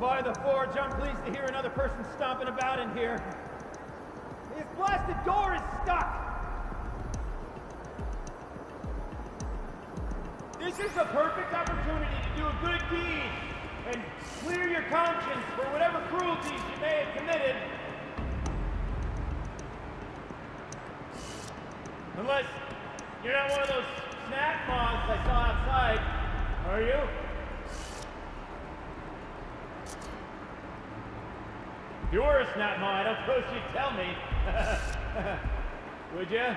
By the forge, I'm pleased to hear another person stomping about in here. This blasted door is stuck! This is the perfect opportunity to do a good deed and clear your conscience for whatever cruelties you may have committed. Unless you're not one of those snack moths I saw outside, are you? If you were a snap moth, I don't suppose you'd tell me. Would you?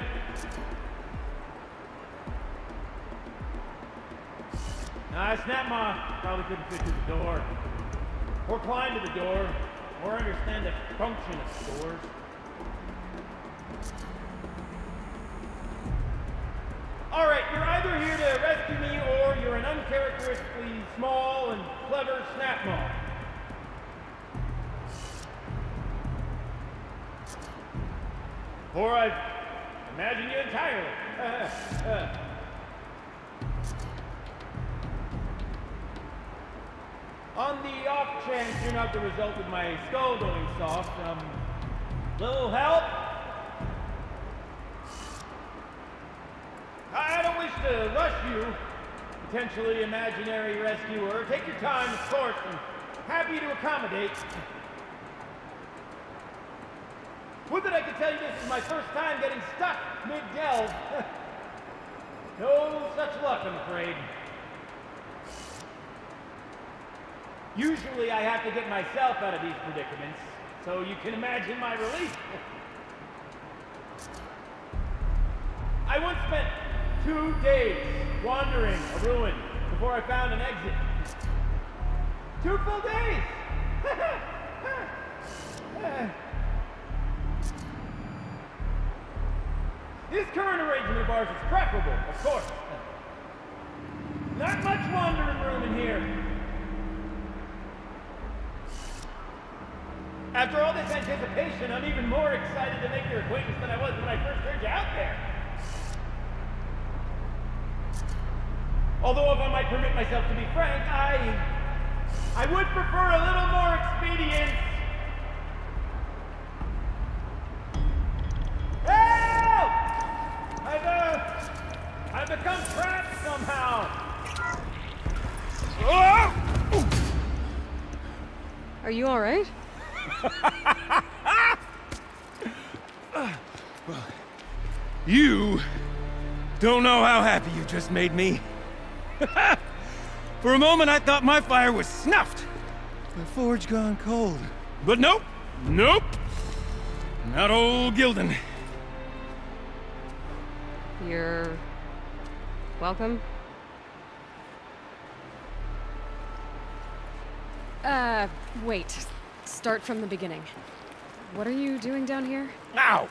Nah, a snap moth probably couldn't fit through the door. Or climb to the door. Or understand the function of doors. Alright, you're either here to rescue me or you're an uncharacteristically small and clever snap moth. Or I imagine you entirely. On the off chance you're not the result of my skull going soft, little help? I don't wish to rush you, potentially imaginary rescuer. Take your time, of course, and happy to accommodate. Would that I could tell you this is my first time getting stuck mid-delve. No such luck, I'm afraid. Usually I have to get myself out of these predicaments, so you can imagine my relief. I once spent 2 days wandering a ruin before I found an exit. 2 full days! This current arrangement of ours is preferable, of course. Not much wandering room in here. After all this anticipation, I'm even more excited to make your acquaintance than I was when I first heard you out there. Although if I might permit myself to be frank, I would prefer a little more expedience. Help! I've become trapped somehow. Are you all right? Well, you don't know how happy you just made me. For a moment, I thought my fire was snuffed. The forge gone cold. But nope. Nope. Not old Gildun. You're welcome. Wait. Start from the beginning. What are you doing down here? Ow!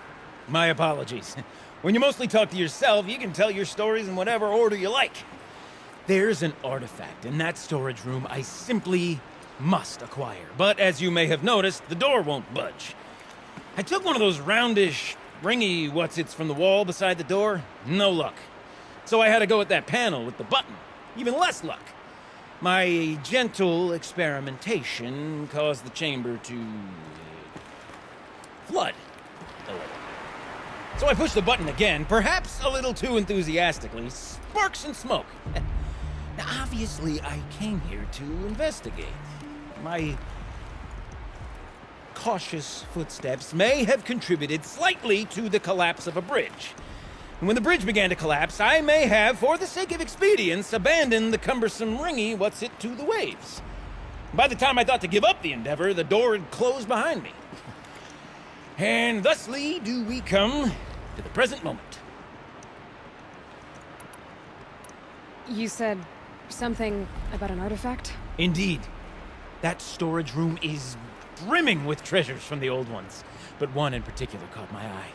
My apologies. When you mostly talk to yourself, you can tell your stories in whatever order you like. There's an artifact in that storage room I simply must acquire. But as you may have noticed, the door won't budge. I took one of those roundish, ringy what's-its from the wall beside the door. No luck. So I had to go with that panel with the button. Even less luck. My gentle experimentation caused the chamber to flood a little. So I pushed the button again, perhaps a little too enthusiastically. Sparks and smoke. Now, obviously, I came here to investigate. My cautious footsteps may have contributed slightly to the collapse of a bridge. And when the bridge began to collapse, I may have, for the sake of expedience, abandoned the cumbersome ringy what's-it to the waves. By the time I thought to give up the endeavor, the door had closed behind me. And thusly do we come to the present moment. You said something about an artifact? Indeed. That storage room is brimming with treasures from the old ones, but one in particular caught my eye.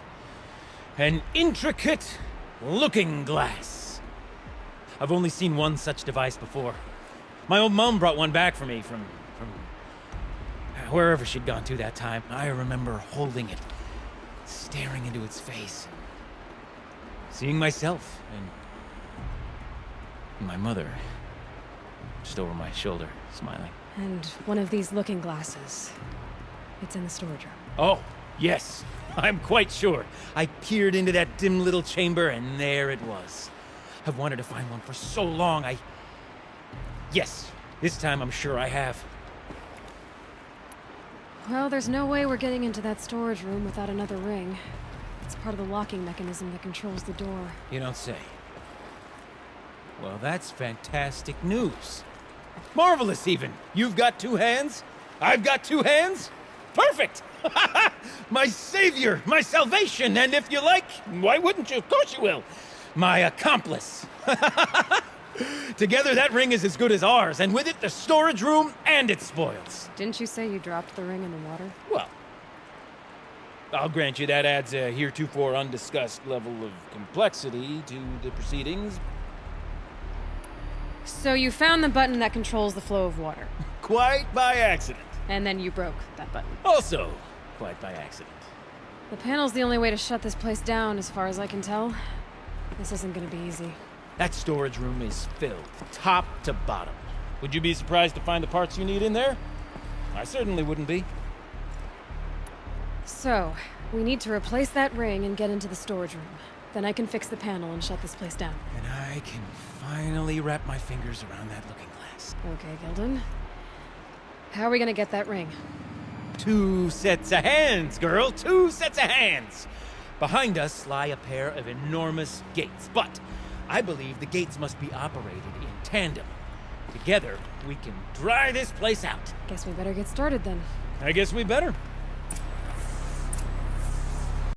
An intricate looking glass. I've only seen one such device before. My old mum brought one back for me from wherever she'd gone to that time. I remember holding it, staring into its face, seeing myself and my mother just over my shoulder, smiling. And one of these looking glasses. It's in the storage room. Oh, yes. I'm quite sure. I peered into that dim little chamber, and there it was. I've wanted to find one for so long, Yes, this time I'm sure I have. Well, there's no way we're getting into that storage room without another ring. It's part of the locking mechanism that controls the door. You don't say. Well, that's fantastic news. Marvelous, even. You've got two hands. I've got two hands. Perfect! My savior, my salvation, and if you like, why wouldn't you? Of course you will. My accomplice. Together, that ring is as good as ours, and with it, the storage room and its spoils. Didn't you say you dropped the ring in the water? Well, I'll grant you that adds a heretofore undiscussed level of complexity to the proceedings. So you found the button that controls the flow of water. Quite by accident. And then you broke that button. Also, quite by accident. The panel's the only way to shut this place down, as far as I can tell. This isn't gonna be easy. That storage room is filled, top to bottom. Would you be surprised to find the parts you need in there? I certainly wouldn't be. So, we need to replace that ring and get into the storage room. Then I can fix the panel and shut this place down. And I can finally wrap my fingers around that looking glass. Okay, Gildun. How are we gonna get that ring? 2 sets of hands, girl! 2 sets of hands! Behind us lie a pair of enormous gates, but I believe the gates must be operated in tandem. Together, we can dry this place out. Guess we better get started then. I guess we better.